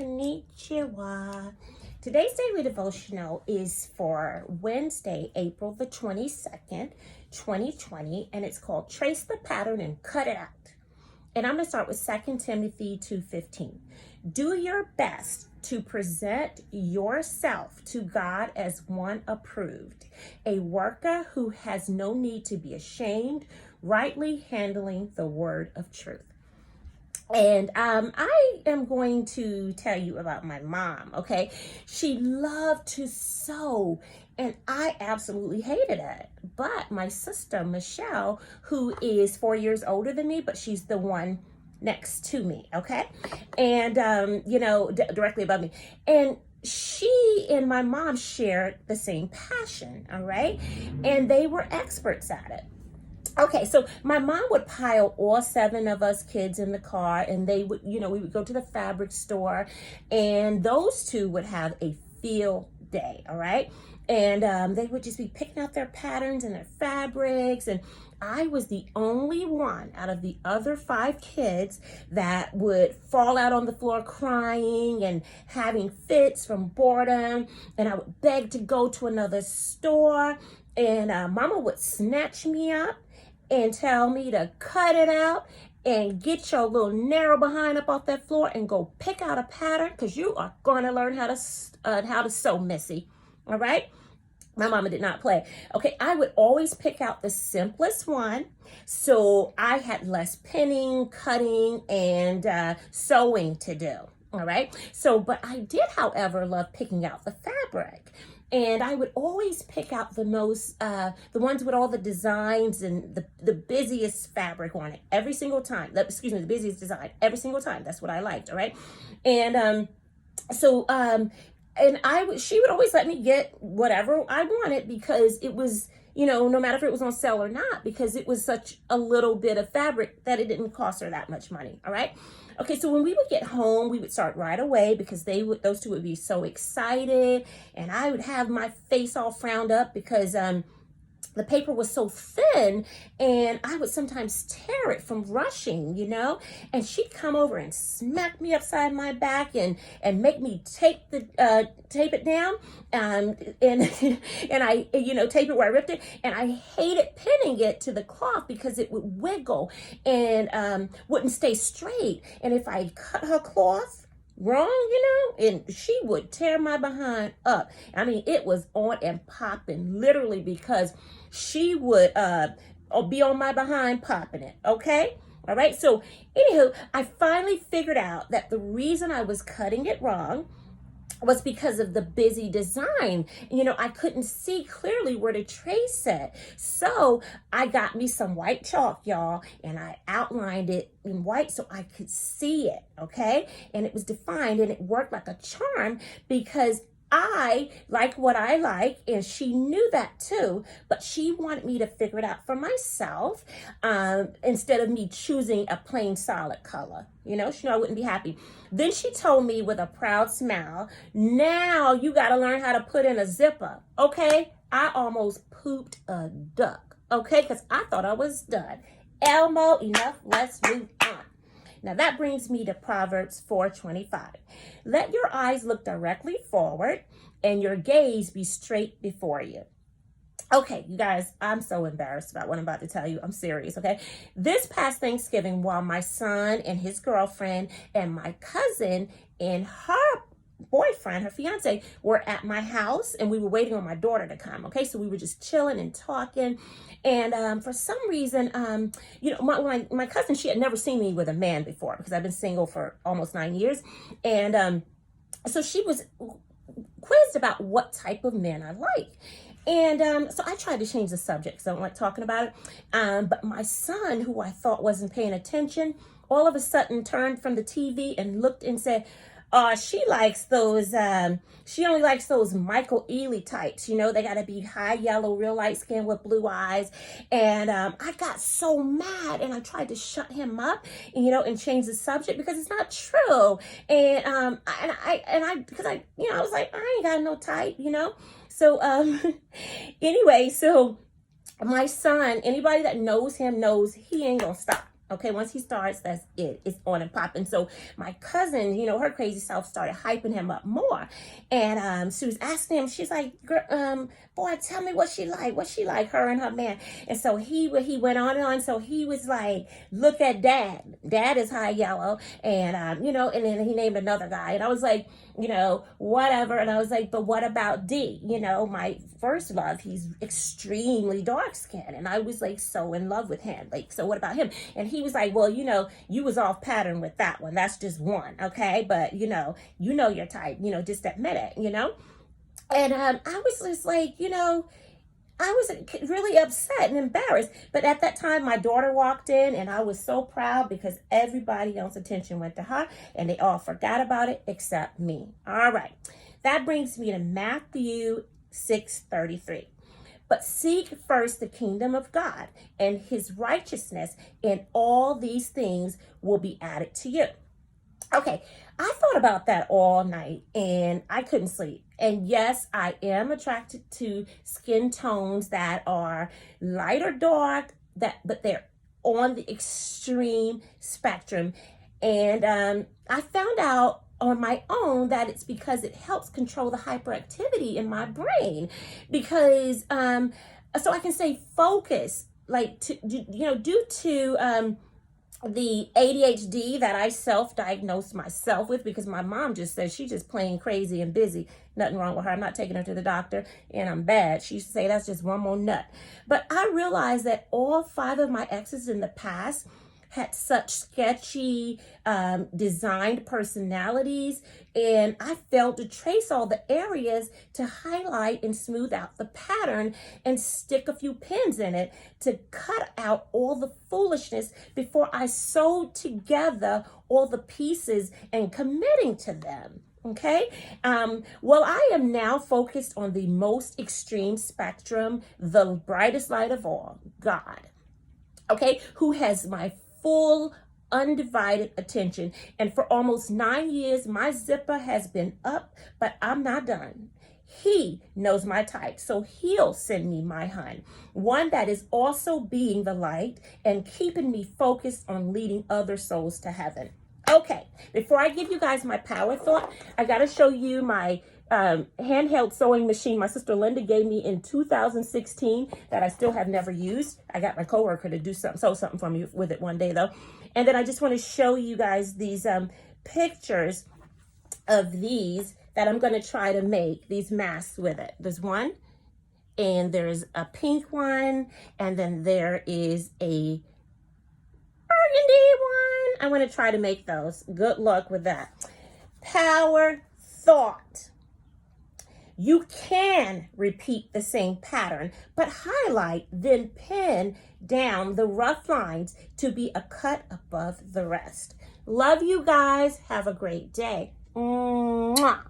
Konnichiwa. Today's daily devotional is for Wednesday, April the 22nd, 2020, and it's called Trace the Pattern and Cut It Out. And I'm going to start with 2 Timothy 2:15. Do your best to present yourself to God as one approved, a worker who has no need to be ashamed, rightly handling the word of truth. And I am going to tell you about my mom, okay? She loved to sew, and I absolutely hated it. But my sister, Michelle, who is 4 years older than me, but she's the one next to me, okay? And, directly above me. And she and my mom shared the same passion, all right? And they were experts at it. Okay, so my mom would pile all 7 of us kids in the car, and they would, we would go to the fabric store, and those two would have a field day, all right? And they would just be picking out their patterns and their fabrics, and I was the only one out of the other 5 kids that would fall out on the floor crying and having fits from boredom, and I would beg to go to another store, and Mama would snatch me up and tell me to cut it out and get your little narrow behind up off that floor and go pick out a pattern, because you are going to learn how to sew, Missy. All right? My mama did not play. Okay, I would always pick out the simplest one, so I had less pinning, cutting, and sewing to do. All right? So, but I did, however, love picking out the fabric. And I would always pick out the most, the ones with all the designs and the busiest fabric on it every single time. The busiest design every single time. That's what I liked, all right? And she would always let me get whatever I wanted, because it was, no matter if it was on sale or not, because it was such a little bit of fabric that it didn't cost her that much money, all right? Okay, so when we would get home, we would start right away, because those two would be so excited, and I would have my face all frowned up because the paper was so thin, and I would sometimes tear it from rushing, and she'd come over and smack me upside my back and make me tape it down, and I, tape it where I ripped it, and I hated pinning it to the cloth because it would wiggle and wouldn't stay straight, and if I cut her cloth wrong, and she would tear my behind up. I mean, it was on and popping, literally, because she would be on my behind popping it, okay? All right, so anywho, I finally figured out that the reason I was cutting it wrong was because of the busy design. I couldn't see clearly where to trace it. So I got me some white chalk, y'all, and I outlined it in white so I could see it, okay? And it was defined, and it worked like a charm, because I like what I like, and she knew that too, but she wanted me to figure it out for myself, instead of me choosing a plain solid color. She knew I wouldn't be happy. Then she told me with a proud smile, now you got to learn how to put in a zipper, okay? I almost pooped a duck, okay? Because I thought I was done. Elmo, enough, let's move on. Now that brings me to Proverbs 4:25. Let your eyes look directly forward and your gaze be straight before you. Okay, you guys, I'm so embarrassed about what I'm about to tell you. I'm serious, okay? This past Thanksgiving, while my son and his girlfriend and my cousin and her boyfriend, her fiance, were at my house, and we were waiting on my daughter to come, okay? So we were just chilling and talking, and for some reason, my cousin, she had never seen me with a man before, because I've been single for almost 9 years, and so she was quizzed about what type of men I like. And so I tried to change the subject because I don't like talking about it. But my son, who I thought wasn't paying attention, all of a sudden turned from the TV and looked and said, she likes those, she only likes those Michael Ealy types, they got to be high yellow, real light skin with blue eyes. And I got so mad, and I tried to shut him up, and change the subject, because it's not true. And because I was like, I ain't got no type, So anyway, so my son, anybody that knows him knows he ain't gonna stop. Okay, once he starts, that's it. It's on and popping. So my cousin, you know, her crazy self started hyping him up more. And she was asking him, she's like, boy, tell me what she like. What she like, her and her man. And so he went on and on. So he was like, look at Dad. Dad is high yellow. And, you know, and then he named another guy. And I was like, you know, whatever. And I was like, but what about D? You know, my first love, he's extremely dark skinned. And I was like so in love with him. Like, so what about him? And he was like, well, you know, you was off pattern with that one. That's just one. Okay. But you know your type, you know, just admit it, you know? And I was just like, you know, I was really upset and embarrassed. But at that time, my daughter walked in and I was so proud because everybody else's attention went to her and they all forgot about it except me. All right. That brings me to Matthew 6:33. But seek first the kingdom of God and his righteousness, and all these things will be added to you. Okay, I thought about that all night and I couldn't sleep. And yes, I am attracted to skin tones that are light or dark, but they're on the extreme spectrum. And I found out on my own that it's because it helps control the hyperactivity in my brain. Because so I can say focus, like due to the ADHD that I self-diagnosed myself with, because my mom just says she's just plain crazy and busy. Nothing wrong with her. I'm not taking her to the doctor and I'm bad. She used to say that's just one more nut. But I realized that all 5 of my exes in the past had such sketchy designed personalities, and I failed to trace all the areas to highlight and smooth out the pattern and stick a few pins in it to cut out all the foolishness before I sewed together all the pieces and committing to them. Okay. Well, I am now focused on the most extreme spectrum, the brightest light of all, God. Okay, who has my full undivided attention. And for almost 9 years, my zipper has been up, but I'm not done. He knows my type, so he'll send me my hun, one that is also being the light and keeping me focused on leading other souls to heaven. Okay, before I give you guys my power thought, I got to show you my handheld sewing machine my sister Linda gave me in 2016 that I still have never used. I got my coworker to sew something for me with it one day though. And then I just want to show you guys these pictures of these that I'm going to try to make these masks with it. There's one, and there's a pink one, and then there is a burgundy one. I want to try to make those. Good luck with that. Power thought. You can repeat the same pattern, but highlight, then pin down the rough lines to be a cut above the rest. Love you guys. Have a great day. Mwah.